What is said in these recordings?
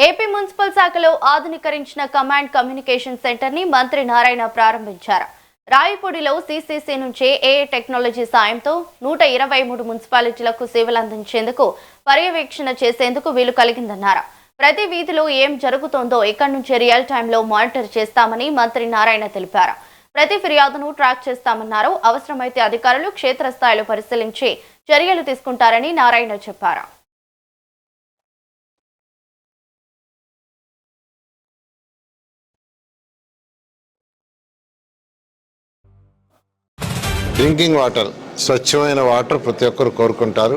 AP municipal శాఖలో ఆధునీకరించిన command communication centre ని మంత్రి నారాయణ ప్రారంభించారు. రాయపూడిలో సీసీసీ నుంచి ఏఐ టెక్నాలజీ సాయంతో 123 మున్సిపాలిటీలకు సేవలు అందించేందుకు పర్యవేక్షణ చేసేందుకు వీలు కలిగిందన్నారు. ప్రతి వీధిలో ఏం జరుగుతోందో ఇక్కడి నుంచి రియల్ టైంలో మానిటర్ చేస్తామని మంత్రి నారాయణ తెలిపారు. ప్రతి ఫిర్యాదును ట్రాక్ చేస్తామన్నారు. అవసరమైతే అధికారులు క్షేత్రస్థాయిలో పరిశీలించి చర్యలు తీసుకుంటారని నారాయణ చెప్పారు. డ్రింకింగ్ వాటర్, స్వచ్ఛమైన వాటర్ ప్రతి ఒక్కరు కోరుకుంటారు.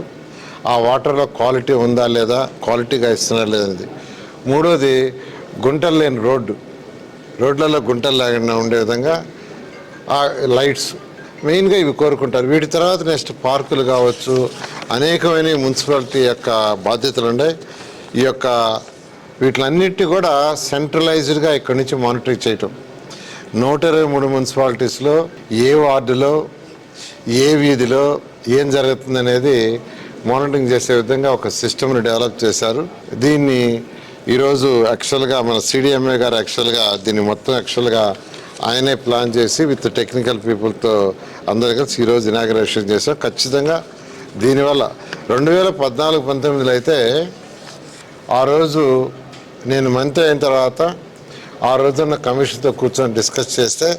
ఆ వాటర్లో క్వాలిటీ ఉందా లేదా, క్వాలిటీగా ఇస్తున్నారా లేదనేది. మూడోది, గుంటలు లేని రోడ్లలో గుంటలు లేకుండా ఉండే విధంగా ఆ లైట్స్ మెయిన్గా ఇవి కోరుకుంటారు. వీటి తర్వాత నెక్స్ట్ పార్కులు కావచ్చు, అనేకమైన మున్సిపాలిటీ యొక్క బాధ్యతలు ఉన్నాయి. ఈ యొక్క వీటిలన్నిటి కూడా సెంట్రలైజ్డ్గా ఇక్కడి నుంచి మానిటరింగ్ చేయటం. 123 మున్సిపాలిటీస్లో ఏ వార్డులో ఏ వీధిలో ఏం జరుగుతుందనేది మానిటరింగ్ చేసే విధంగా ఒక సిస్టమ్ని డెవలప్ చేశారు. దీన్ని ఈరోజు యాక్చువల్గా మన సిడిఎంఏ గారు దీన్ని మొత్తం ఆయనే ప్లాన్ చేసి విత్ టెక్నికల్ పీపుల్తో అందరూ కలిసి ఈరోజు ఇనాగరేషన్ చేశాం. ఖచ్చితంగా దీనివల్ల 2014-19లో అయితే ఆ రోజు నేను మంత్రి అయిన తర్వాత ఆ రోజున్న కమిషన్తో కూర్చొని డిస్కస్ చేస్తే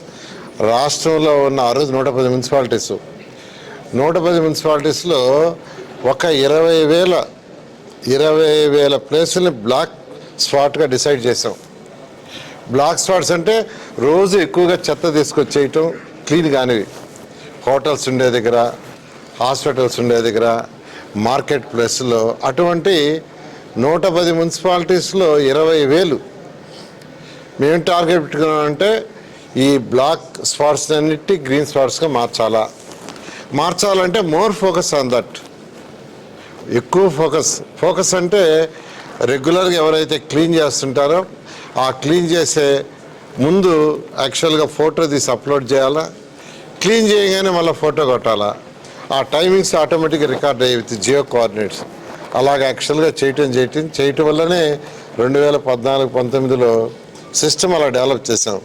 రాష్ట్రంలో ఉన్న ఆ రోజు 110 మున్సిపాలిటీస్లో ఒక 20,000 ప్లేసుల్ని బ్లాక్ స్పాట్గా డిసైడ్ చేసాం. బ్లాక్ స్పాట్స్ అంటే రోజు ఎక్కువగా చెత్త తీసుకొచ్చేయటం, క్లీన్ కానివి, హోటల్స్ ఉండే దగ్గర, హాస్పిటల్స్ ఉండే దగ్గర, మార్కెట్ ప్లేస్లో, అటువంటి 110 మున్సిపాలిటీస్లో 20,000 మేము టార్గెట్ పెట్టుకున్నామంటే ఈ బ్లాక్ స్పాట్స్ అన్నిటి గ్రీన్ స్పాట్స్గా మార్చాలంటే మోర్ ఫోకస్ ఆన్ దట్. ఎక్కువ ఫోకస్ అంటే రెగ్యులర్గా ఎవరైతే క్లీన్ చేస్తుంటారో ఆ క్లీన్ చేసే ముందు యాక్చువల్గా ఫోటో తీసి అప్లోడ్ చేయాలా, క్లీన్ చేయగానే మళ్ళీ ఫోటో కొట్టాలా. ఆ టైమింగ్స్ ఆటోమేటిక్గా రికార్డ్ అయ్యి విత్ జియో కోఆర్డినేట్స్ అలాగ యాక్చువల్గా చేయటం వల్లనే 2014-19లో సిస్టమ్ అలా డెవలప్ చేసాం.